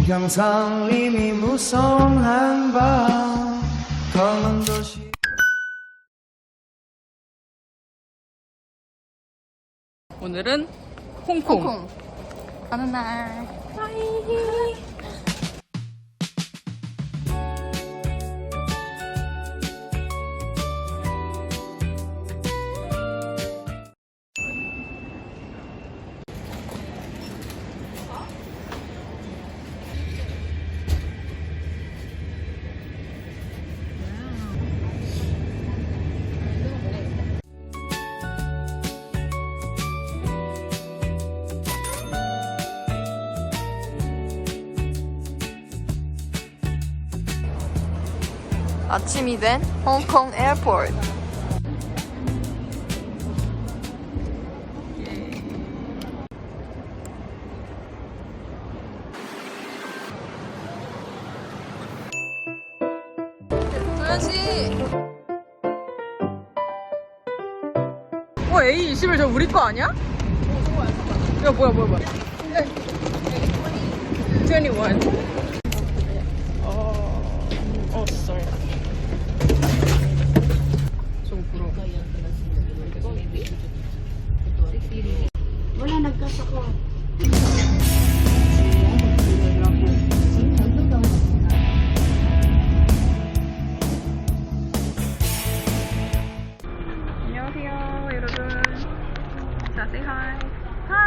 평상 이미 무성한 밤 검은 도시. 오늘은 홍콩. 가는 날. 아침이 된 홍콩 에어포트. 도현씨! A21 저 우리 거 아니야? 야 뭐야 21. sorry. 좀 부러워. Wala nagkasako. 안녕하세요 여러분. 자, say hi. Hi.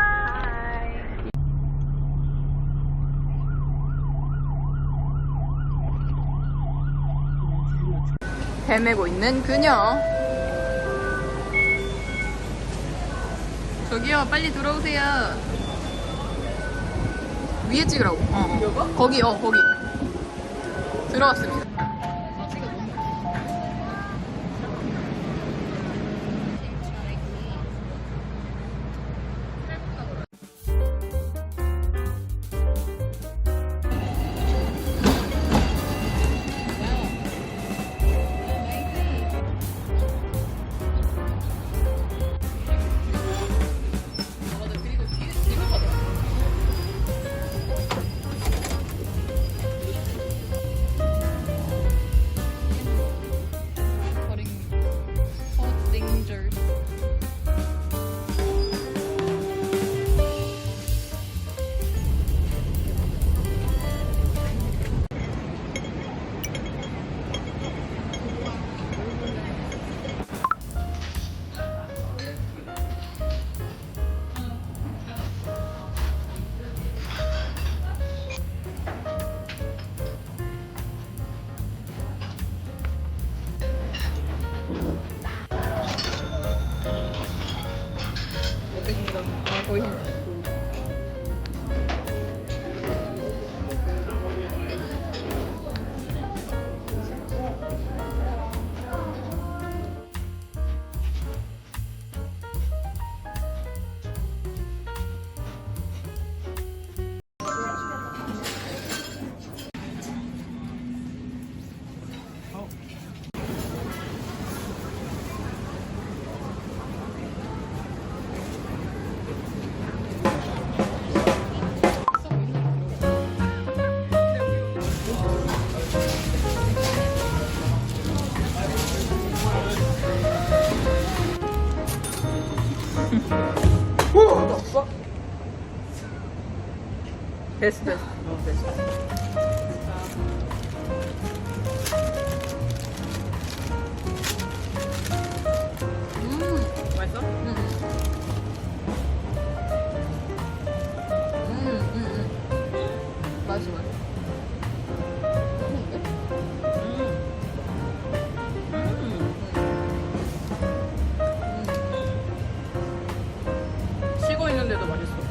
헤매고 있는 그녀. 저기요, 빨리 들어오세요. 위에 찍으라고. 거기 거기. 들어왔습니다. 됐어. 맛있어? 맛있어. 쉬고 있는데도 맛있어.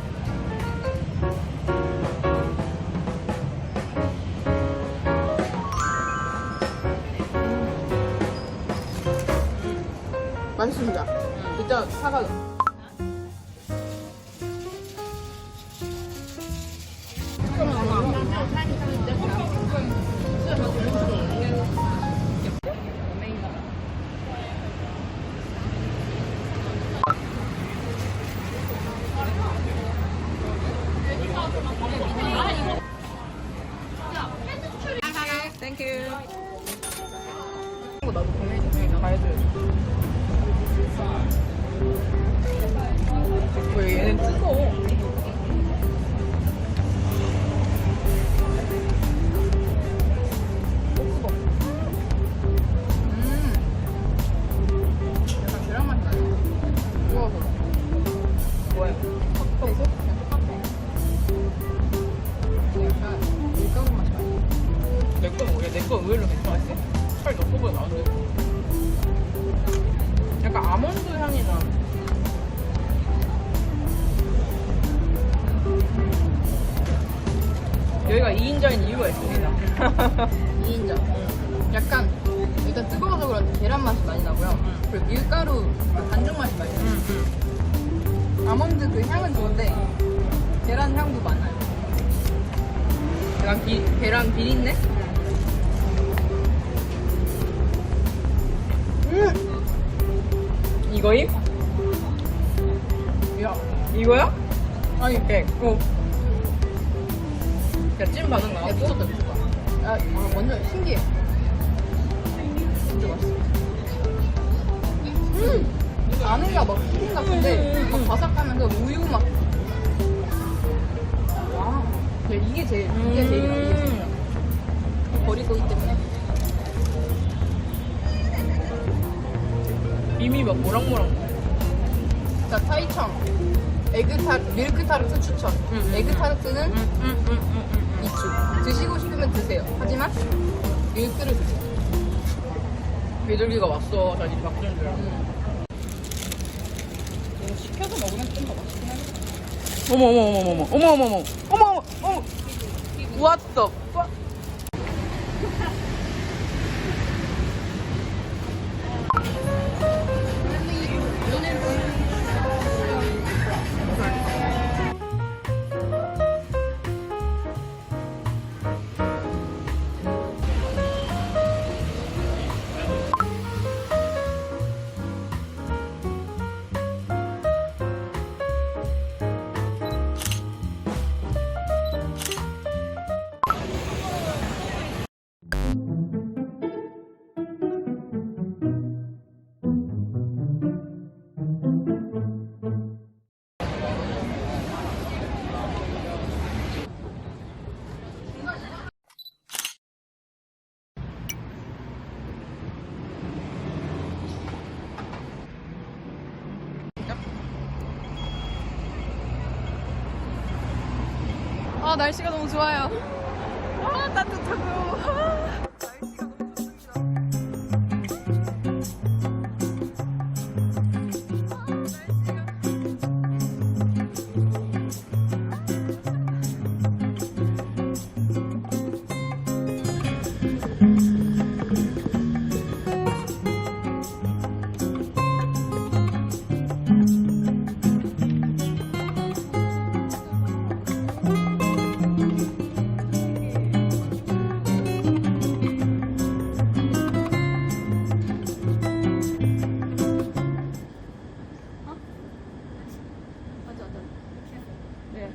맛있습니다. 진짜 사과. 거 나도 보내줘. 다 해줘야지. 왜 얘는 뜨거워? 약간 계란 맛이 나요. 구워서. 뭐야? 섞어서? 그냥 똑같아. 약간 밀가루 맛이 나요. 내거 뭐야? 내 거 의외로 괜찮았어? 살 넣고보다 나은데? 약간 아몬드 향이 나. 여기가 2인자인 이유가 있습니다. 2인자. 약간 일단 뜨거워서 그런지 계란 맛이 많이 나고요. 그리고 밀가루 반죽 맛이 많이 나요. 아몬드 그 향은 좋은데 계란 향도 많아요. 약간 계란 비린내? 이거임? 야, 이거야? 아니, 야, 찜 받은 거. 야, 미쳤다, 미쳤다. 야, 완전 신기해. 진짜 맛있어. 안에가 막 푸딩 같은데, 막 바삭하면서 우유 막. 와. 야, 이게 제일 맛있어. 버리소이 때문에. 이미 막 모락모락. 자, 타이청. 밀크타르트 추천. 에그타르트는 이추. 드시고 싶으면 드세요. 하지만 밀크를 드세요. 비둘기가 왔어. 자, 이제 바꾸는 줄 알고. 이거 시켜서 먹으면 좀 더 맛있긴 하겠다. 어머. What the fuck? 아, 날씨가 너무 좋아요. 아, 따뜻하고. 날씨가 너무 좋습니다. 네.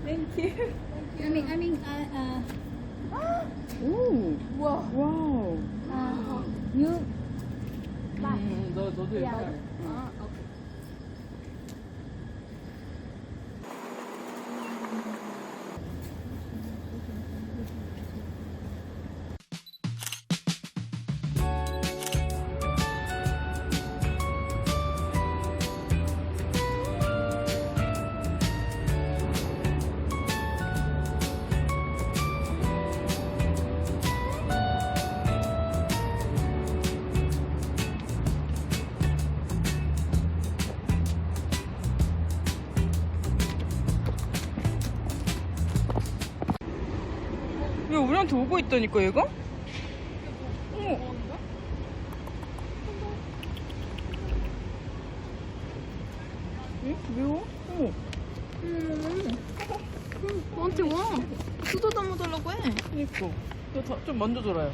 Thank you. 오, 와우. 너도 예뻐요. 왜 우리한테 오고 있다니까 얘가? 어머. 응? 왜 와? 어머. 너한테 와. 수도 담아달라고 해. 그니까. 좀 만져줘라요.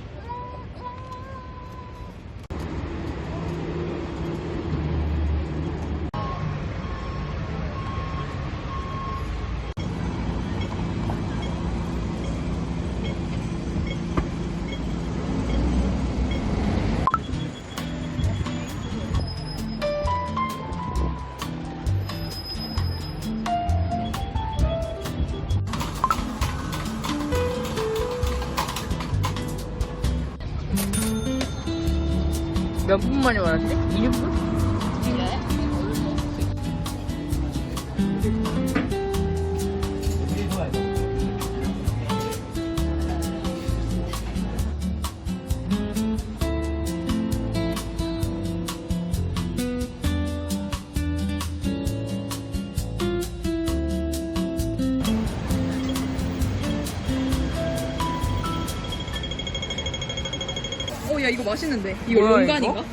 몇 분 만에 말았지? 20분? 야 이거 맛있는데. 이거 뭐야, 롱간인가?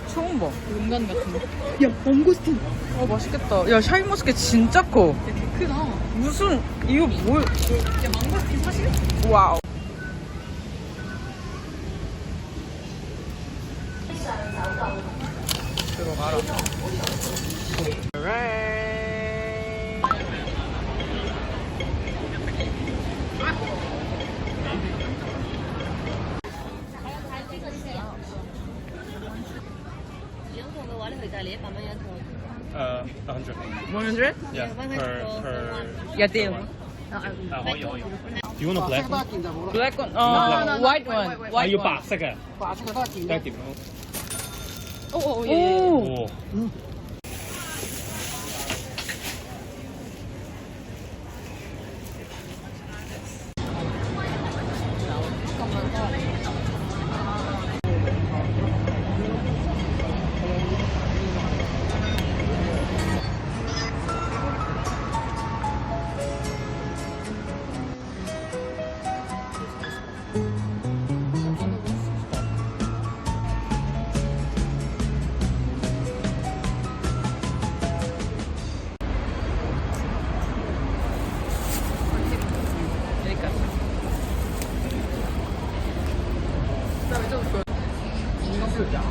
처음 봐. 롱간 같은데. 야 망고스틴. 맛있겠다. 야, 샤인머스켓 진짜 커. 되게 크다. 무슨, 이거 뭐, 야 망고스틴 사실? 와우. 들어가라. Uh, 100. 100? Yeah, per. Yeah, deal.可以可以。Do you want a black one？ Black one. White one. 啊， White 要 one. 白色嘅。白色得點？得點？ 오오 예. 오. 哦， 여기까지.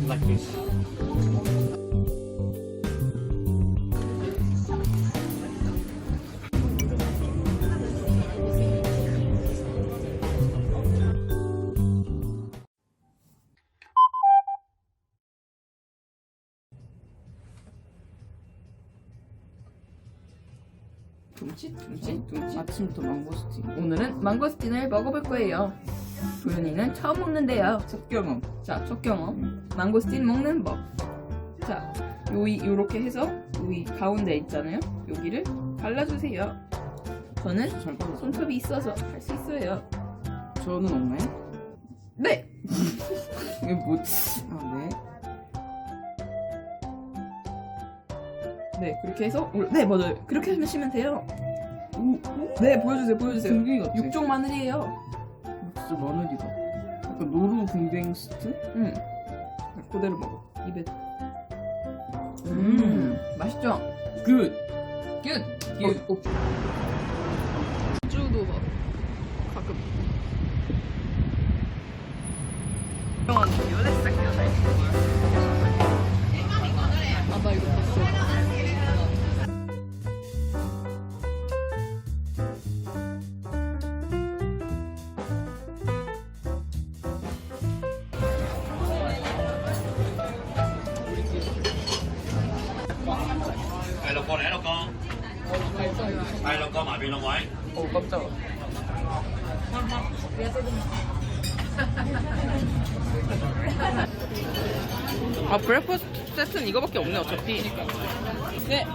like this。 둠칫? 아침부터 망고스틴. 오늘은 망고스틴을 먹어볼 거예요. 도현이는 처음 먹는데요. 첫 경험. 자, 첫 경험. 망고스틴 먹는 법. 자, 요렇게 해서 여기 가운데 있잖아요. 여기를 발라주세요. 저는 손톱이 있어서 할 수 있어요. 저는 없나요? 네! 이게 뭐? 아 네. 네, 그렇게 해서 네, 맞아요. 그렇게 하시면 돼요. 네, 보여주세요. 등기 같아. 육종 마늘이에요. 진짜 마늘이다. 약간 노루 궁뎅스트? 응. 그대로 먹어. 입에. 맛있죠? 굿. 굿. 주도 막 가끔. 아 나 이거 봤어.係六個嚟啊，六個。係六個埋邊六位。 오, 깜짝아. 아, 브레이퍼스트 세트는 이거밖에 없네, 어차피. 네.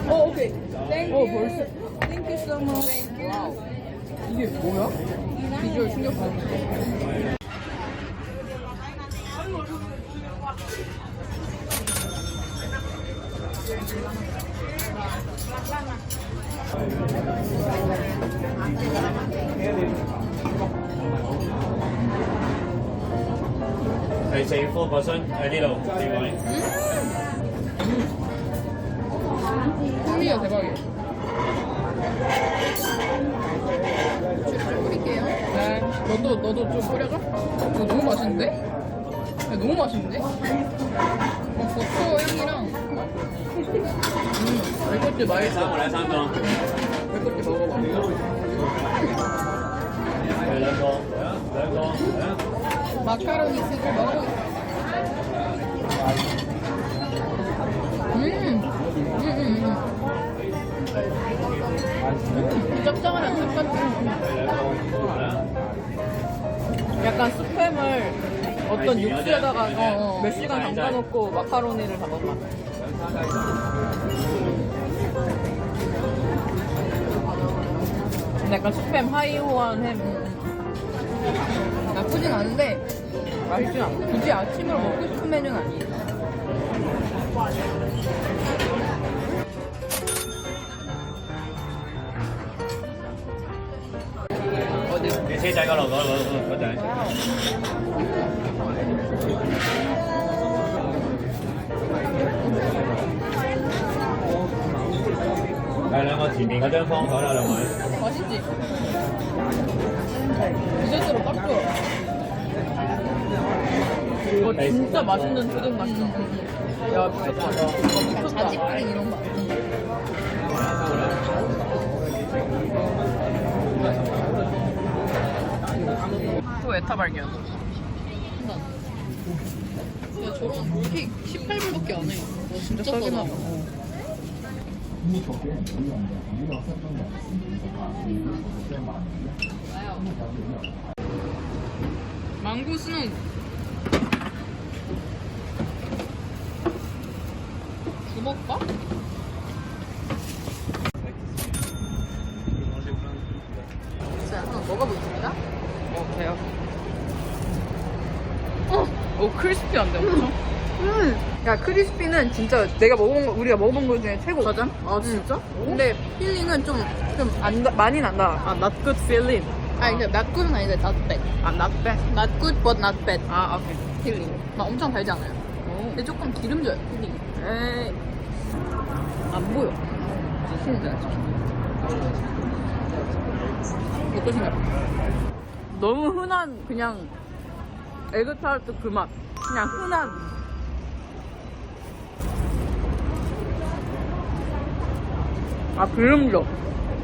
오케이. 벌써. Thank you so much. 와우. 이게 뭐야? 비주얼 충격받네. Hey, say full person. A little. Do you want it? 풍미가 대박이에요. 좀 뿌릴게요. 네. 너도 좀 뿌려줘? 이거 너무 맛있는데? 야, 너무 맛있는데? 버터 향이랑 멜꽃집 맛있어. 3，我来3个。 멜꽃집 먹어봐. 人工，人工。 마카로니 쓰고 먹어보겠습니다. 짭짤한 약간 스팸을 어떤 육수에다가 몇 시간 담가놓고 마카로니를 담은 맛. 약간 스팸 하이호한 햄. 나쁘진 않은데 맛있진 않아. 굳이 아침으로 먹고 싶은 메뉴는 아니에요.你先仔個落嗰仔。係兩個前面嗰張方台啦，兩位。 맛있지? 디저트로 딱 좋아. 이거 진짜 맛있는 푸딩 맛이다. 야, 미쳤다. 약간 미쳤다. 자지푸딩 이런 맛. 또 에타 발견. 야, 저런 케이크 18불밖에 안 해. 진짜 싸긴 싸다. 하다. 망고 스낵. 주먹밥? 자, 한번 먹어보겠습니다. 돼요. 오, 크리스피한데, 엄청? 야, 크리스피는 진짜 우리가 먹어본 것 중에 최고. 맞아? 아, 진짜? 근데 필링은 좀 많이 난다. 아, not good feeling. 아니, 그 not good은 아닌데 not bad. 아, not bad. not good but not bad. 아, 오케이. 필링. 막 엄청 달지 않아요. 근데 조금 기름져요, 필링. 에이. 안 보여. 진짜. 어떠신가요? 너무 흔한, 그냥, 에그타르트 그 맛. 그냥 흔한. 아, 기름져.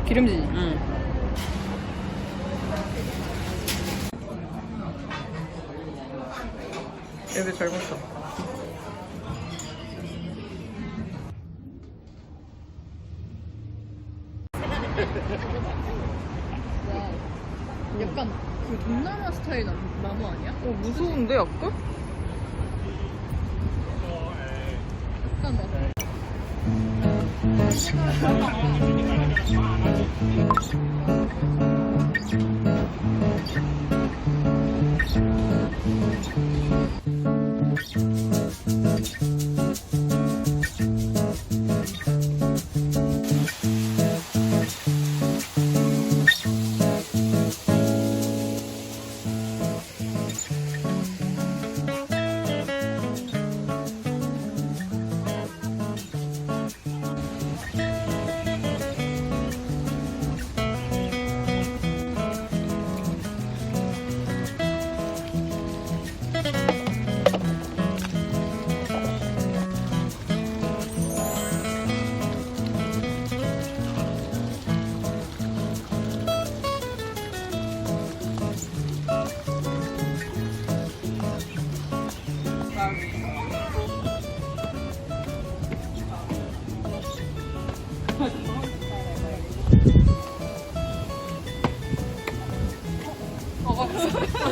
기름지지? 응. 여기 잘 먹다. 약간 그 동남아 스타일 나무 아니야? 무서운데, 약간? 약간 막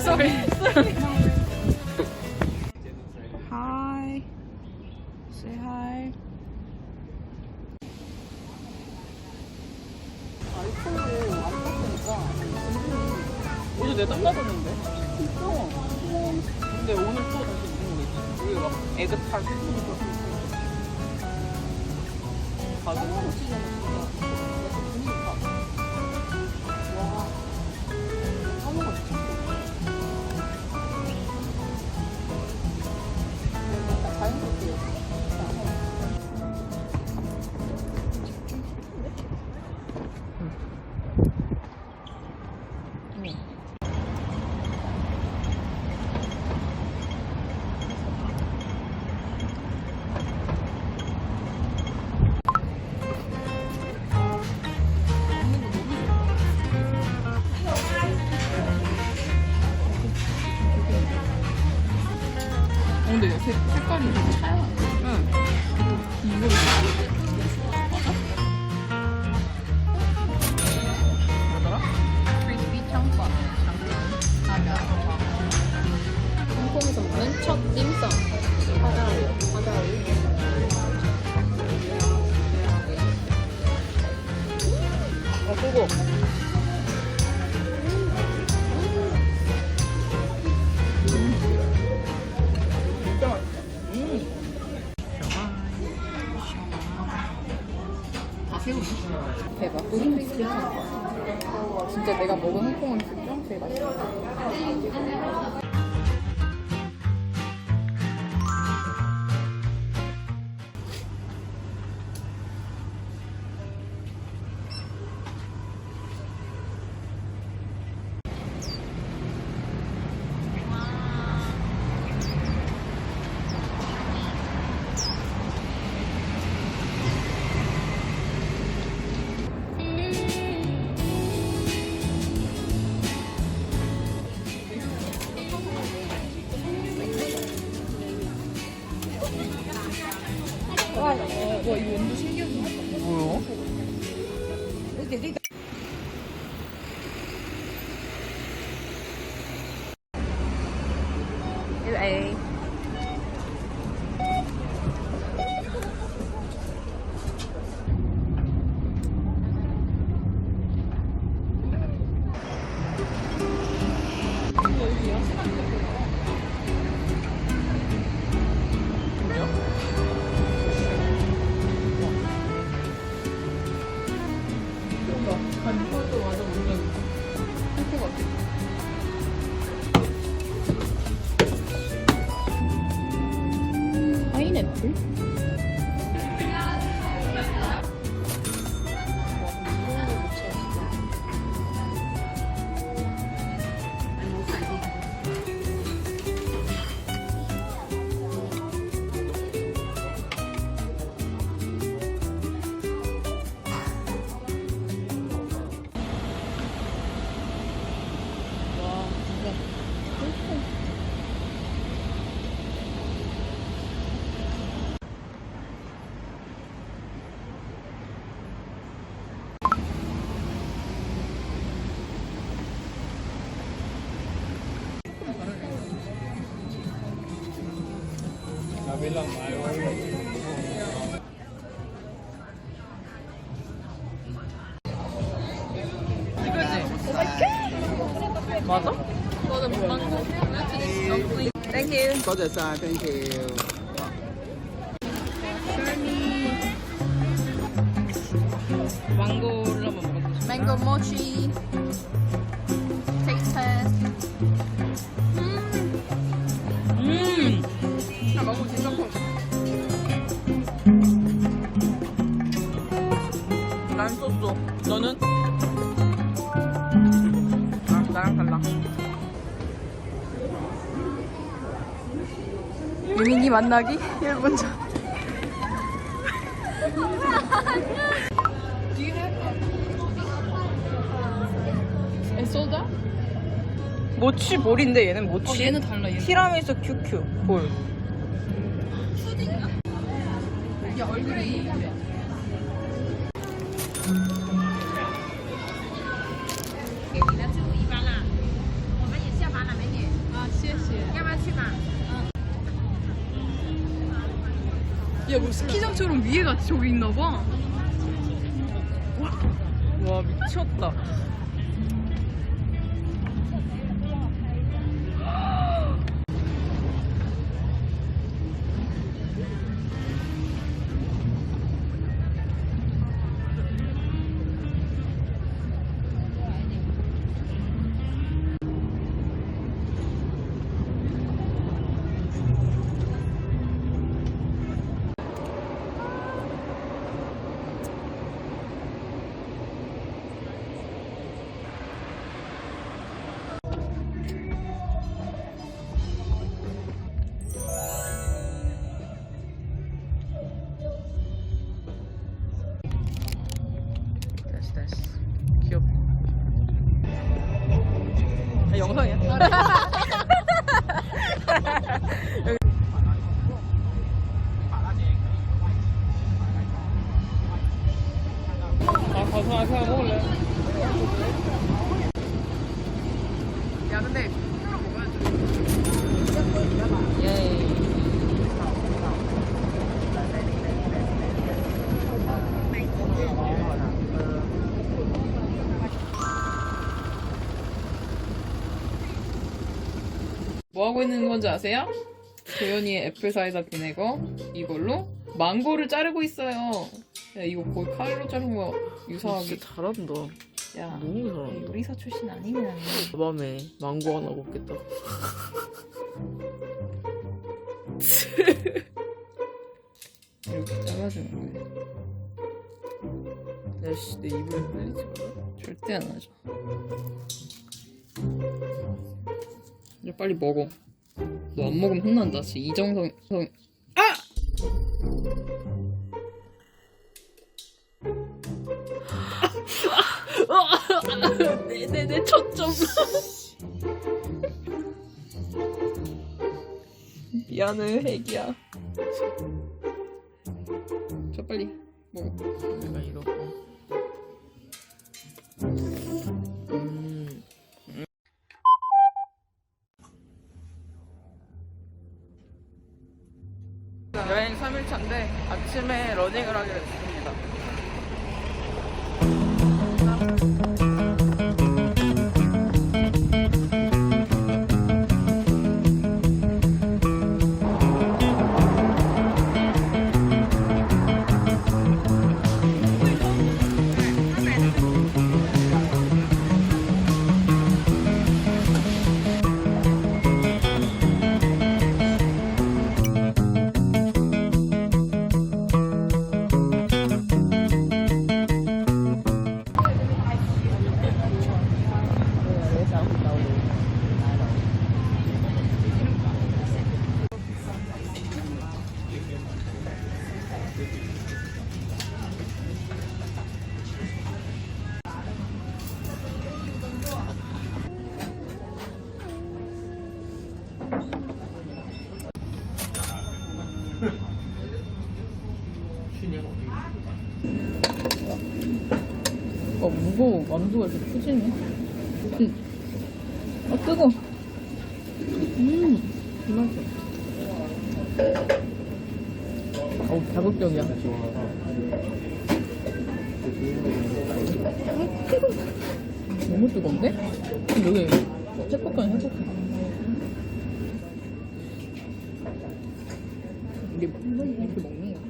sorry. Hi. Say hi. 어제 내땀 나졌는데? 진짜? 근데 오늘 또 다시 무슨 일이지? 우리 막 에그타르트 가격 대박. 진짜 내가 먹은 홍콩 음식 중 제일 맛있어. 뭐야? LA. 파인애플? 맞아? 맞아, 망고. Thank you. Có giờ xa, thank you. 망고를 한번 먹어보자. Mango mochi. Taste test. 아, 망고 진짜 커. 난 소스. 너는? 아, 나랑 달라. 유민이 만나기 1분 전. 소다? 모치 볼인데 얘는 모치. 얘는 달라. 얘는. 티라미수 큐큐 볼. 야, 얼그레이. 야, 뭐 스키장처럼 위에가 저기 있나봐. 와 미쳤다. 됐어. 귀엽다. 아, 영상이야? 아, 가서 하나 먹을래? 야, 근데 예이. 뭐 하고 있는 건지 아세요? 도연이의 애플 사이다 비네거 이걸로 망고를 자르고 있어요. 야, 이거 거의 칼로 자른 거 유사하게. 진짜 잘한다. 야, 너무 잘한다. 요리사 출신 아니면 밤에 망고 하나 먹겠다. 이렇게 잘라주는 거야. 야씨 내 입을 흘리지 마라. 절대 안 하죠. 이제 빨리 먹어. 너 안 먹으면 혼난다. 진짜 이정성. 내 초점. 미안해, 애기야. 저 빨리 먹어. 내가 이러고. 여행 3일차인데 아침에 러닝을 하기로 했습니다. 무거워. 만두가 이렇게 푸지네. 아, 뜨거. 이 맛이야. 어우, 자극적이야. 너무 뜨거운데? 여기 채국간 해볼게. 이게 이렇게 먹는 거야.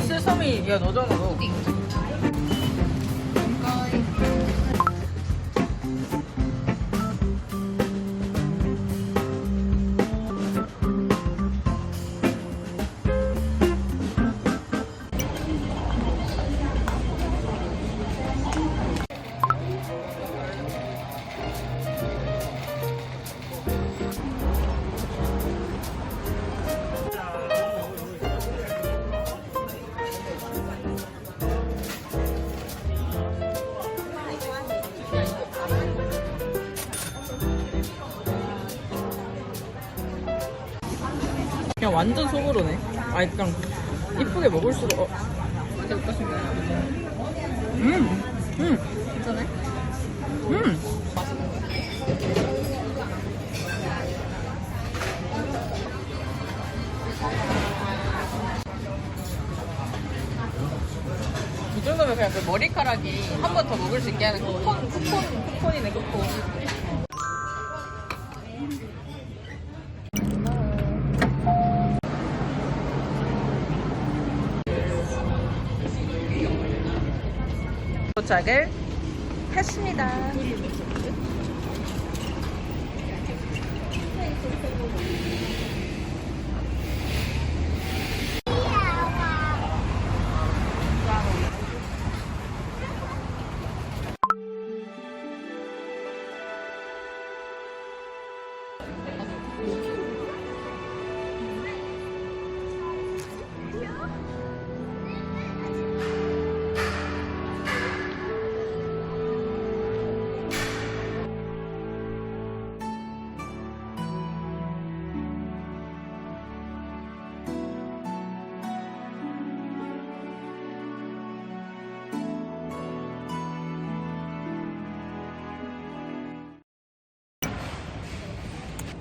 세상이 야 너잖아 너. 그냥 완전 속으로네. 아, 그냥 이쁘게 먹을수록. 괜찮아? 이 정도면 그냥 그 머리카락이 한 번 더 먹을 수 있게 하는 쿠폰이네, 쿠폰. 도착을 했습니다.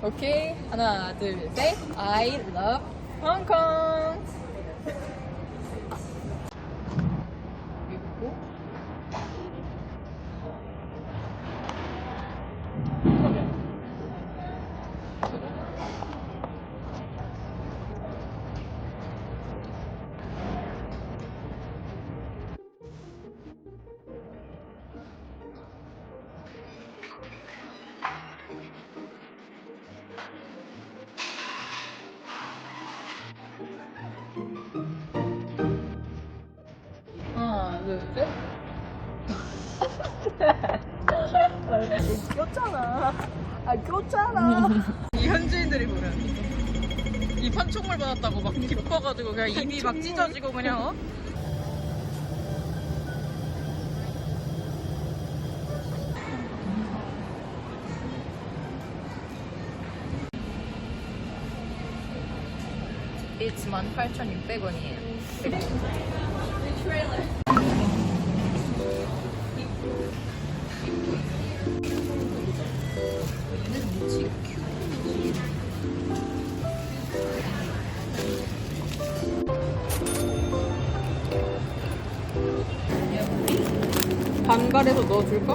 오케이, 하나, 둘, 셋. I love Hong Kong. 둘, 셋. 이 현지인들이 보면 이 판촉물 받았다고 막 기뻐가지고 그냥 입이 막 찢어지고 그냥 어? It's 18,600원이에요. 반갈에서 넣어줄까?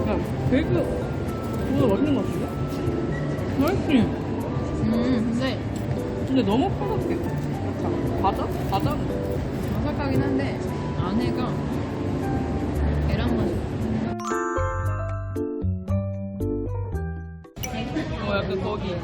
야, 되게 이거 맛있는 것 같은데? 맛있지? 근데 너무 바삭해. 과자? 과자? 바삭하긴 한데 안에가 계란 맛이. 약간 거기.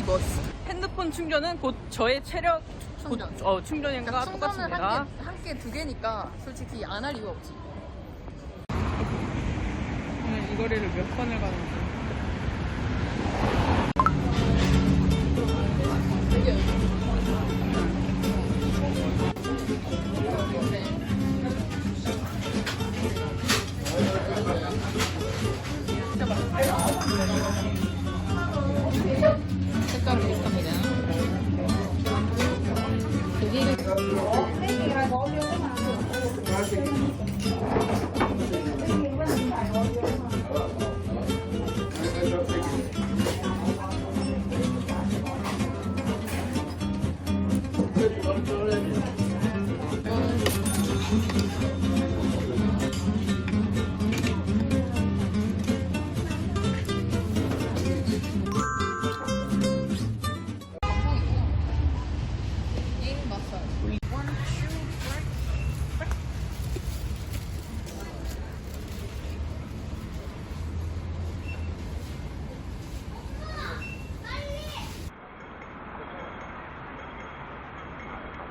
버스. 핸드폰 충전은 곧 저의 체력 충전. 충전인가 그러니까 충전을 똑같습니다. 한 개 두 개니까 솔직히 안 할 이유 없지. 오늘 이 거리를 몇 번을 가는지. 색깔은 비슷합니다. 고기를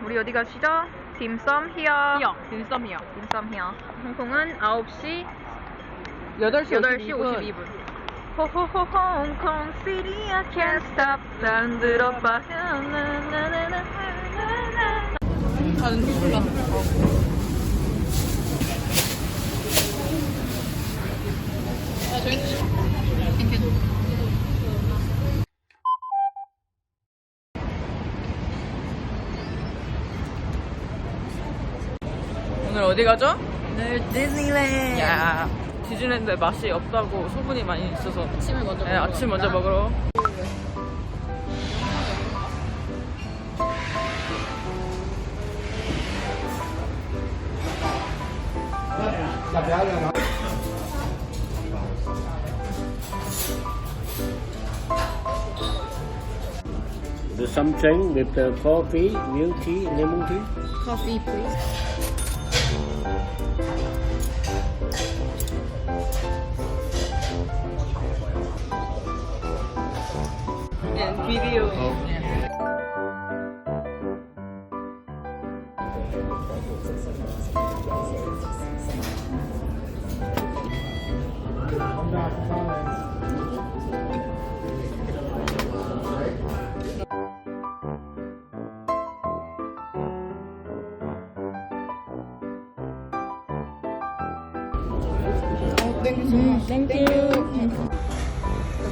우리 어디 가시죠? 딤섬 히어. 딘썸이야. 딤섬 히어. 홍콩은 9시 8시 52분. 호호호 홍콩 시티 I can't stop. 난 들어봐. 다른 몰라. 오늘 어디 가죠? 오늘 디즈니랜드. 야, 디즈니랜드 맛이 없다고 소문이 많이 있어서 아침을 먼저 네, 아침 먼저 먹으러. The something with the coffee, milk tea, lemon tea. Coffee please. And video.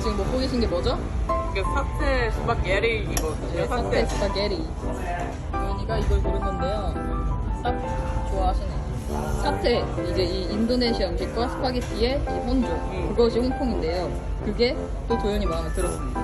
지금 먹고 계신 게 뭐죠? 이게 사태 스파게티이거든요. 사태 스파게티. 도현이가 이걸 고른 건데요. 딱 좋아하시네. 사태, 이제 이 인도네시아 음식과 스파게티의 이 혼종. 그것이 홍콩인데요. 그게 또 도현이 마음에 들었습니다.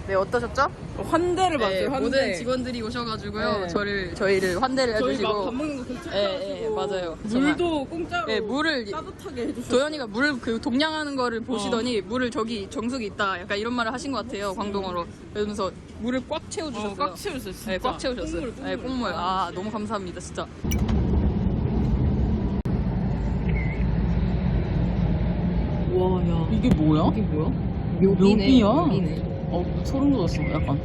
네, 어떠셨죠? 환대를 네, 받았어요. 환대. 모든 직원들이 오셔가지고요. 네. 저희를 환대를 저희 해주시고. 막 밥 먹는 거 결제. 예, 맞아요. 정말. 물도 공짜로. 네, 물을 따뜻하게 해주셨어요. 도현이가 물 그 동냥하는 거를 보시더니 물을 저기 정수기 있다. 약간 이런 말을 하신 것 같아요. 광동어로. 그러면서 물을 꽉 채워주셨어요. 꽉 채우셨어요. 진짜. 네, 꽉 채우셨어요. 네, 꽁물. 아, 너무 감사합니다, 진짜. 와, 야. 이게 뭐야? 이게 뭐야? 묘비야? 묘비네. 소름 돋았어. 약간.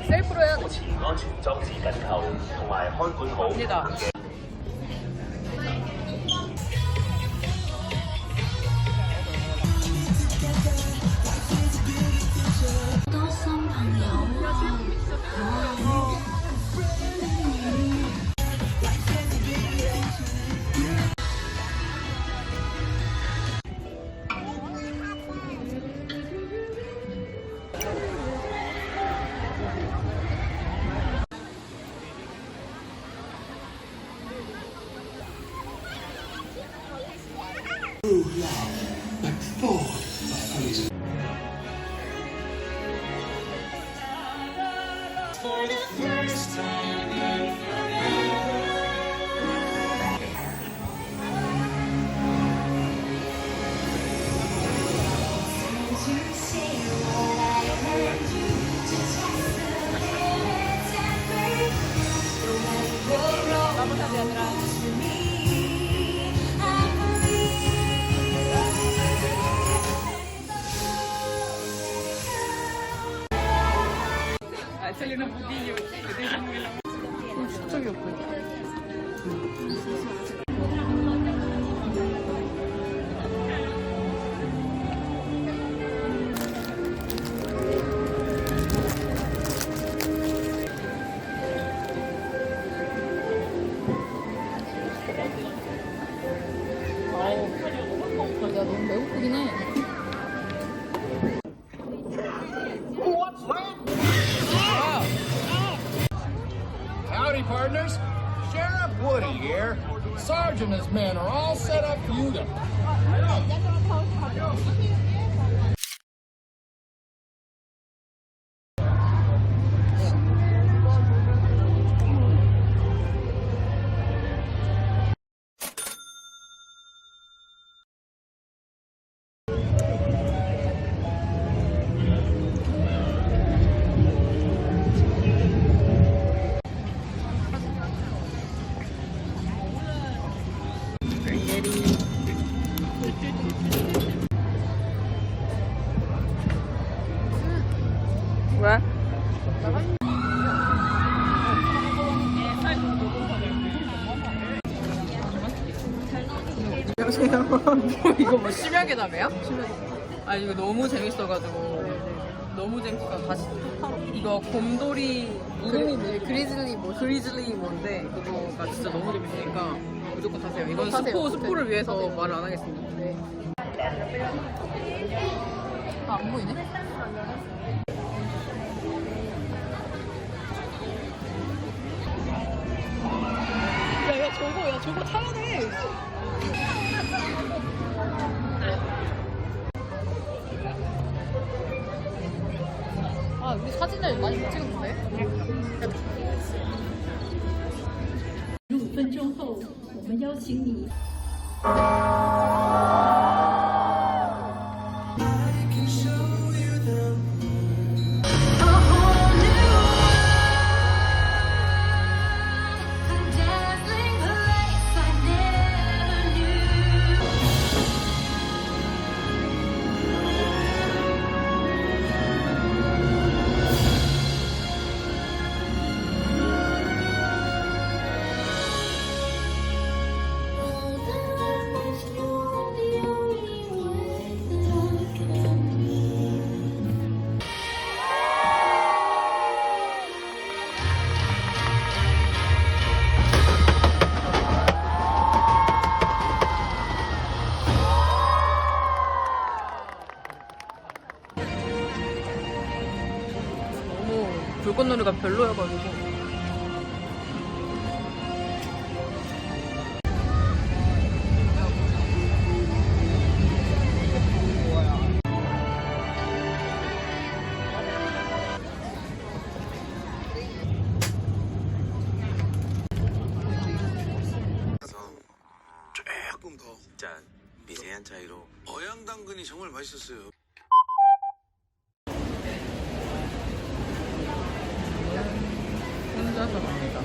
셀프로 해야 돼. 安全裝置緊扣，同埋看管好。 야, 너무 배고프긴 해. Howdy, partners. Sheriff Woody here. Sergeant and his men are all set up for you to... 왜? 이거 뭐 심야계 담이야? 아 이거 너무 재밌어가지고 너무 재밌어서 다시 이거 곰돌이 이름이 뭐지? 그리즐리 뭔데 그거가 진짜 너무 재밌으니까 무조건 타세요. 이건 스포를 위해서 말을 안 하겠습니다. 아, 안 보이네? 저거 타야 돼. 아, 우리 사진을 많이 못 찍었는데? 5分钟后，我们邀请你。 너무 불꽃놀이가 별로여가지고. 조금 더 진짜 미세한 차이로 어양당근이 정말 맛있었어요. 혼자서 갑니다.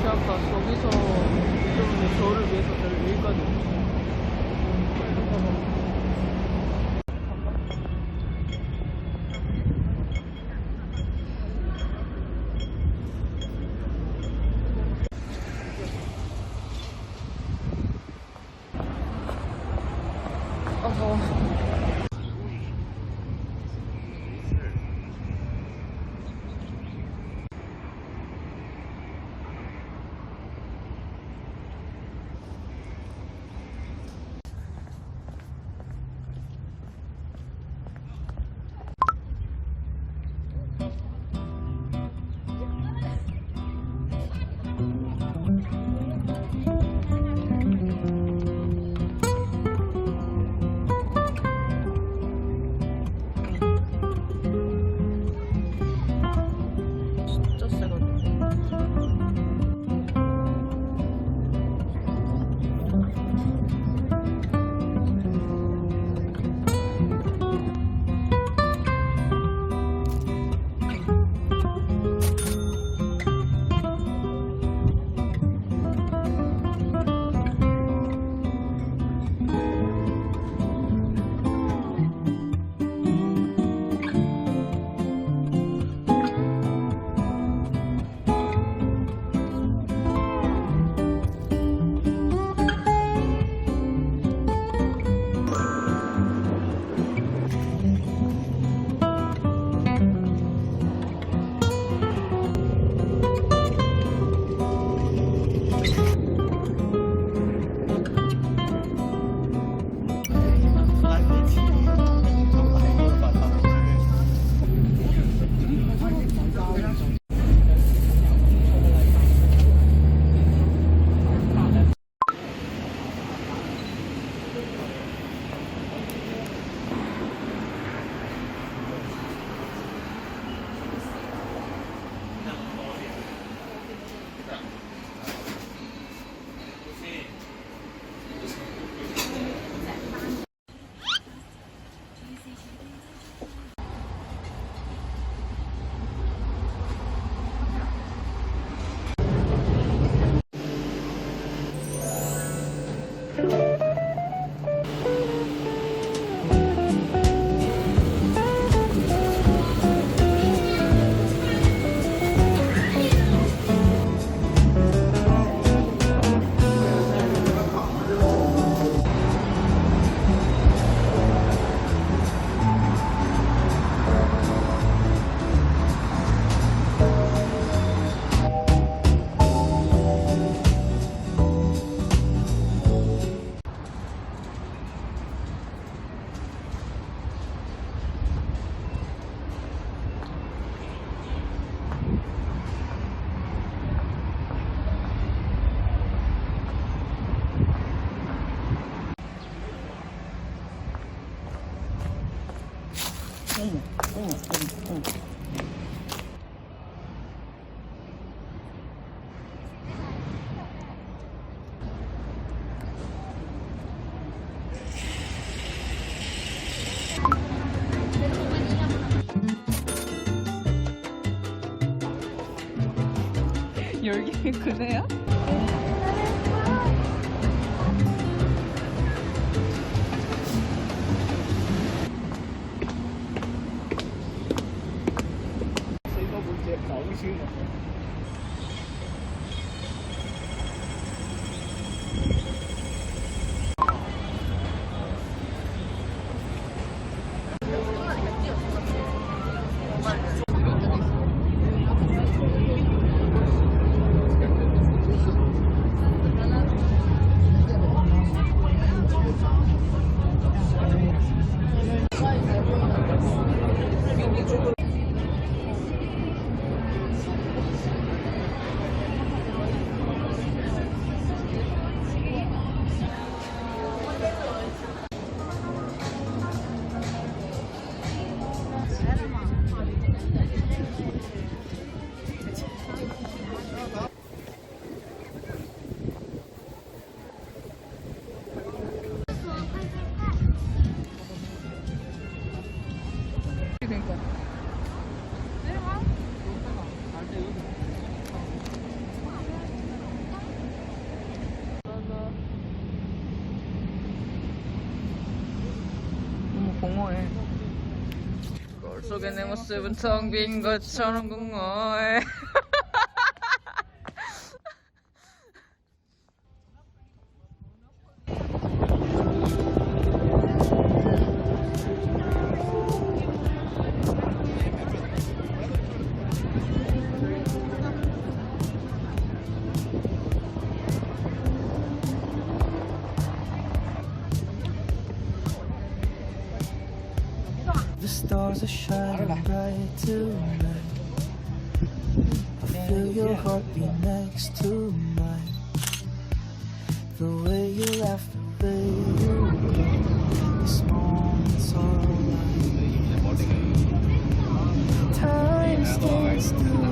제가 아까 저기서 좀 저를 위해서 저를 여기까지 진짜 세거든. 열기 그네야? 궁금해. 거울 속에 내 모습은 텅 빈 것처럼 궁금해. The stars are shining bright tonight. I feel your heartbeat next to mine. The way you laugh, the way you go. This moment's all I time stands still.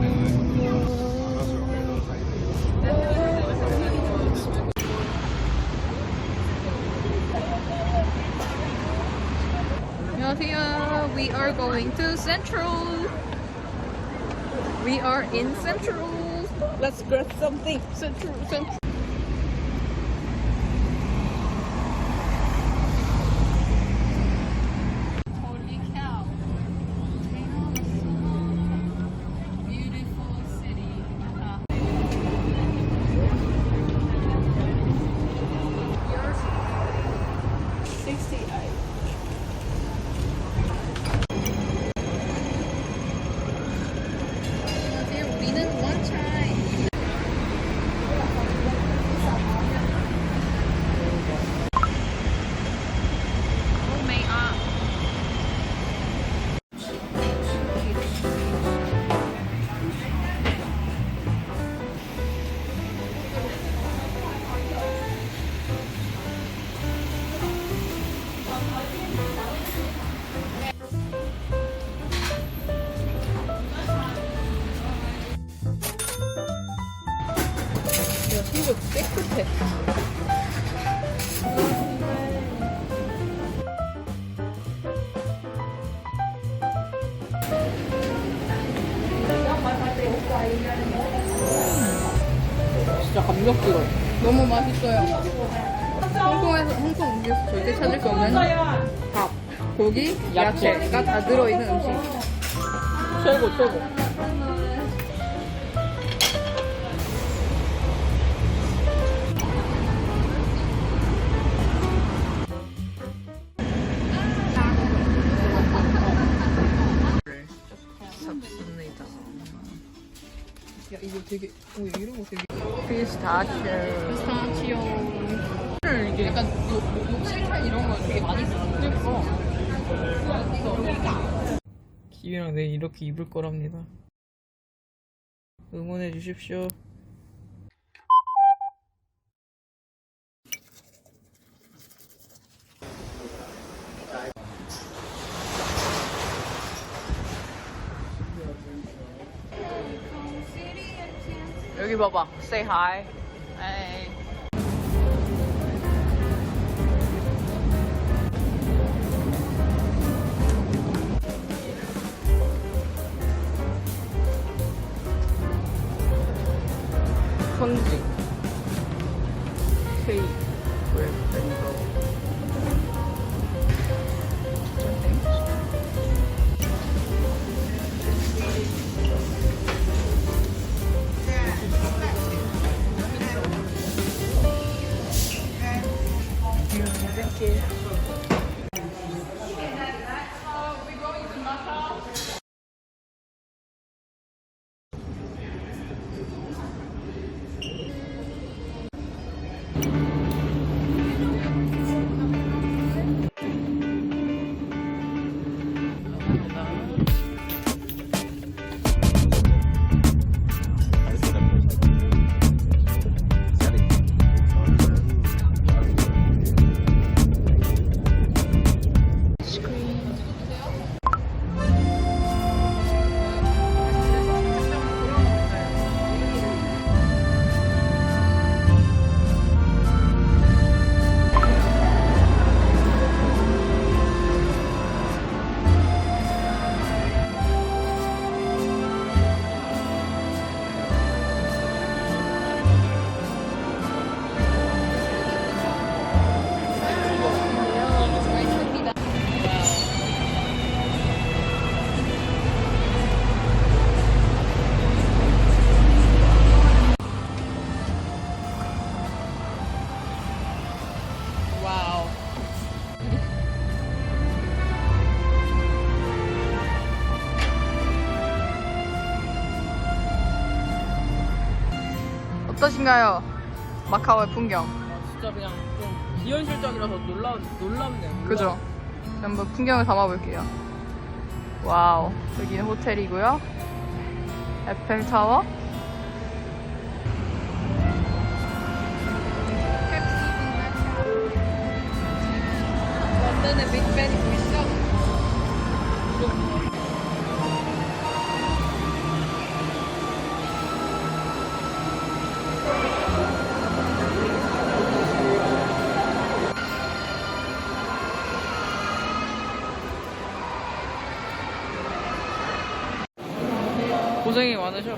안녕하세요. We are going to Central. We are in Central. Let's grab something. Central. Holy cow. Beautiful city. 우리는 원차이. 야, 손도 깨끗해. 진짜 감격스러워. 너무 맛있어요. 홍콩 음료수 절대 찾을 수 없는 밥, 고기, 야채가 다 들어있는 음식. 최고. 샀습니다. 야, 이거 되게, 이런 거 되게. 피스타치오. 이게 약간 녹색깔 이런 거 되게 많이 쓰고. 기회랑 내일 이렇게 입을 거랍니다. 응원해 주십시오. 여기 봐봐. Say hi. Hey. 성지. K. 웹밴더. 어떠신가요? 마카오의 풍경. 진짜 그냥 좀 비현실적이라서 놀랍네요. 그죠? 한번 풍경을 담아볼게요. 와우. 여기는 호텔이고요. 에펠타워. 런던의 빅벤이 보이시죠? 고생이 많으셔.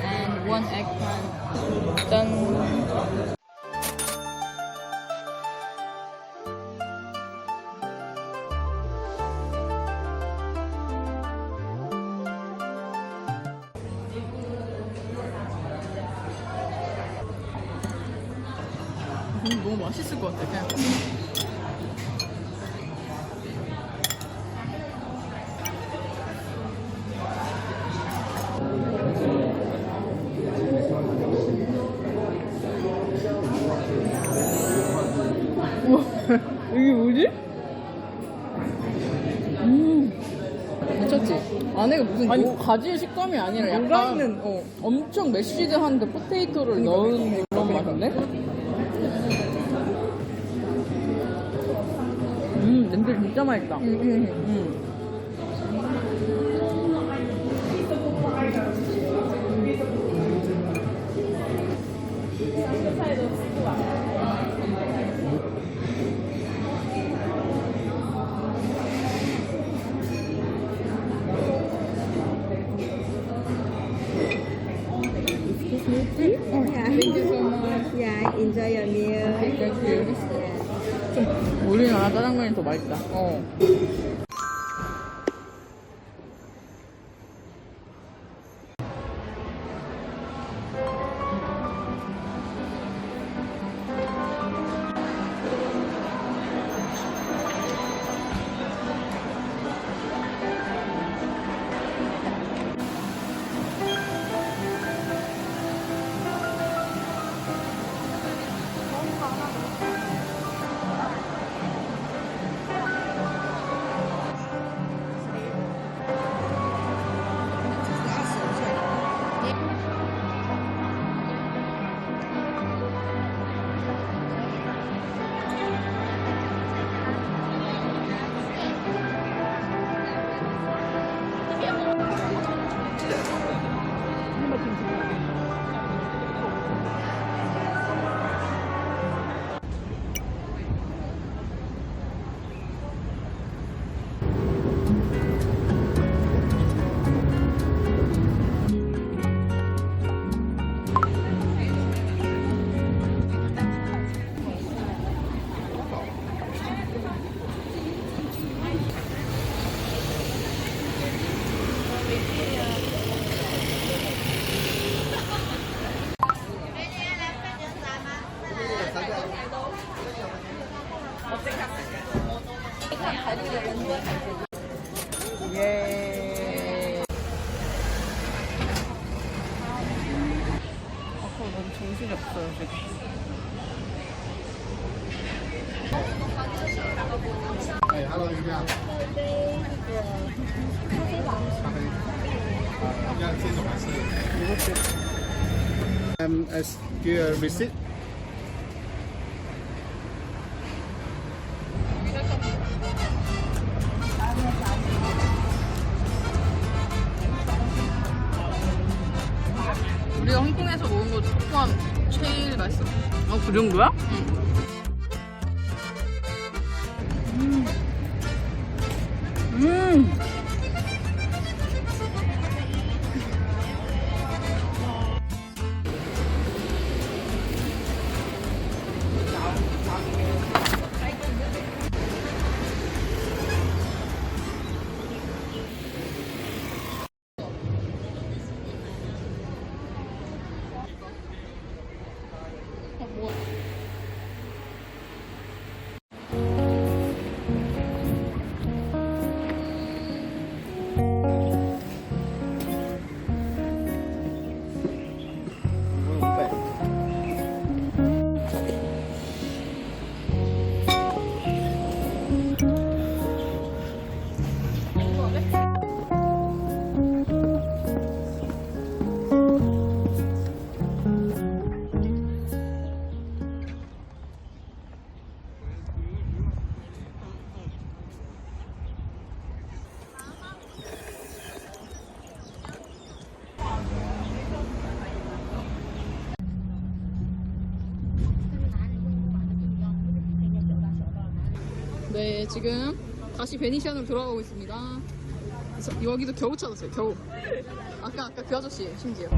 And one eggplant. 짠. 너무 맛있을 것 같아. 그냥. 우와, 이게 뭐지? 미쳤지? 안에가 무슨 아니 가지의 식감이 아니라 약간 있는, 엄청 메쉬드한 그 포테이토를 넣은 그런 맛인데? 냄새 진짜 맛있다. Yeah, enjoy your meal. 우리나라 짜장면이 더 맛있다. 예. 아까 너무 정신이 없어요, 지금. As your receipt. 우리가 홍콩에서 먹은 거 포함 제일 맛있어. 그 정도야? 네, 지금 다시 베니시안으로 돌아가고 있습니다. 여기도 겨우 찾았어요, 겨우. 아까 그 아저씨, 심지어.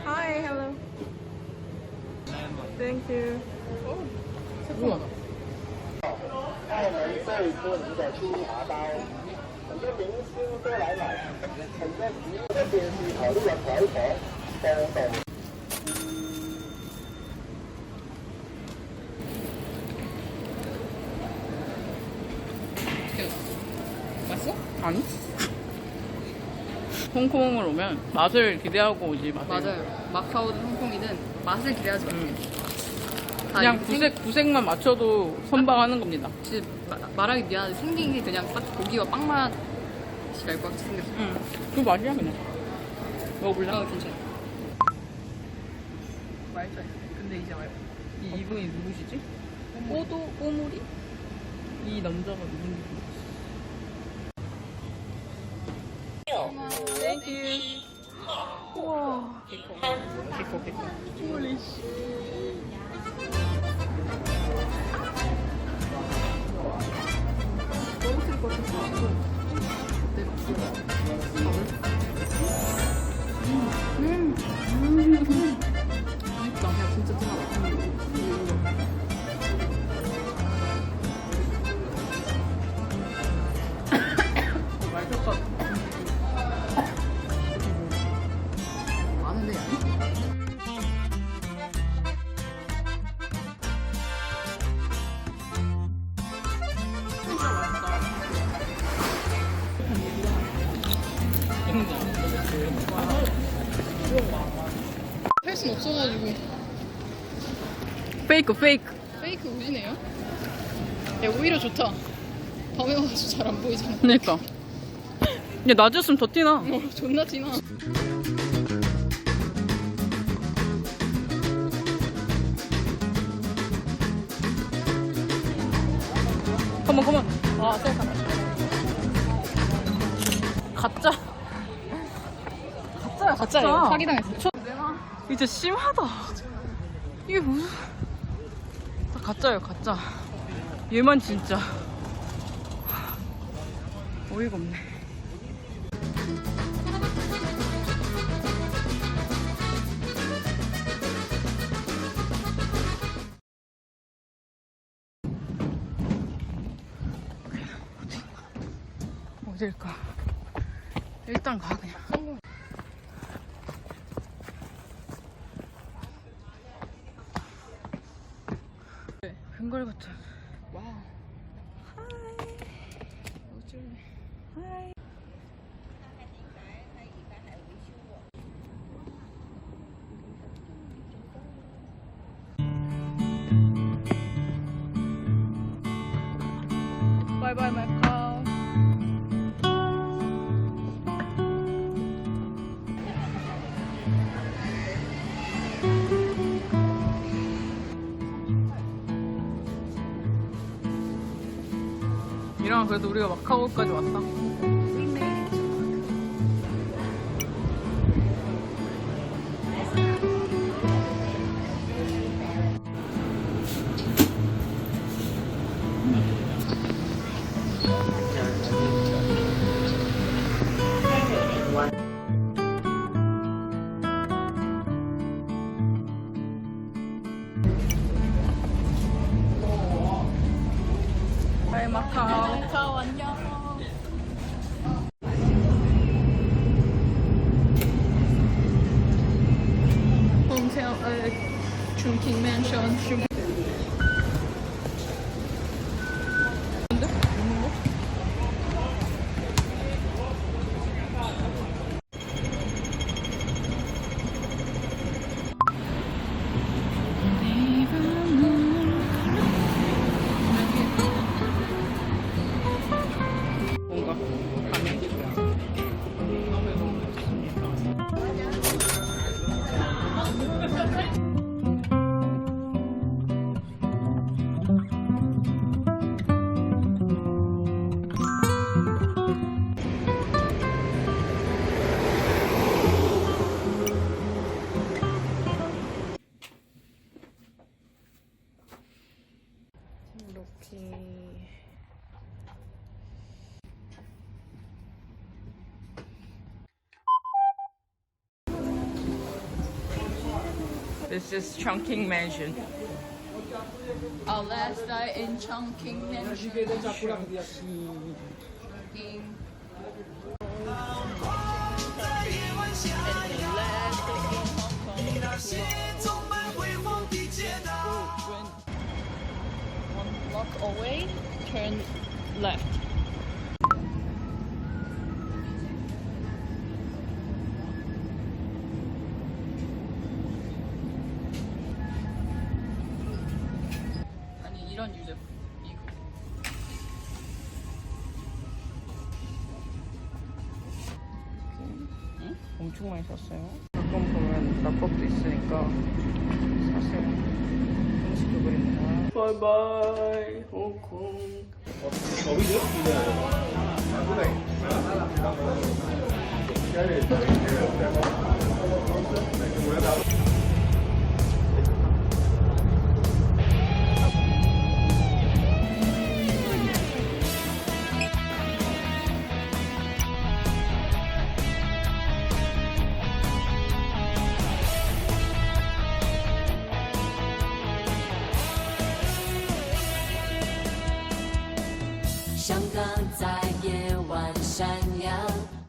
Hi, hello. Thank you. 澳门对多尼的猪扒包，很多明星都来买，很多娱乐的电视台都有采訪報道。 맛있어? 아니. 홍콩을 오면 맛을 기대하고 오지 마세요. 맞아요. 마카오든 홍콩이든 맛을 기대하지 마세요. 그냥 구색만 맞춰도 선방하는 겁니다. 진짜 말하기 미안한데 생긴 게 그냥 딱 고기와 빵 맛이 날 것 같이 생겼어. 응. 그 맛이야 그냥. 먹어볼래? 괜찮아. 맛있어. 근데 이제 말고 이분이 누구시지? 꼬물이? 이 남자가 누군지. Thank you. 우와. 개코. Holy shit. 진짜 진하다. 맛있었어. 많은데 할 순 없어가지고 페이크. 페이크 우지네요. 야 오히려 좋다. 밤에 와서 잘 안 보이잖아. 그러니까. 야 낮이었으면 더 티나. 존나 티나. 컴온. 아 셀카. 가짜야. 사기당했어. 이제 심하다. 이게 무슨? 다 가짜예요, 가짜. 얘만 진짜 어이가 없네. 어딜까? 일단 가 그냥. 뱅걸 같아. 와우. Bye bye, my cow. 이러면 그래도 우리가 마카오까지 왔다. 바이 마카오. 마카오 안녕. Hometown, Chungking Mansion. 오케이. This is Chungking Mansion. Our last night in Chungking Mansion. One block away, turn left. 아니 이런 유저 이거. 응? 엄청 많이 샀어요. 가끔 보면 낙법도 있으니까 사세요. 음식도 그립니다. 바이바이 홍콩. Cái này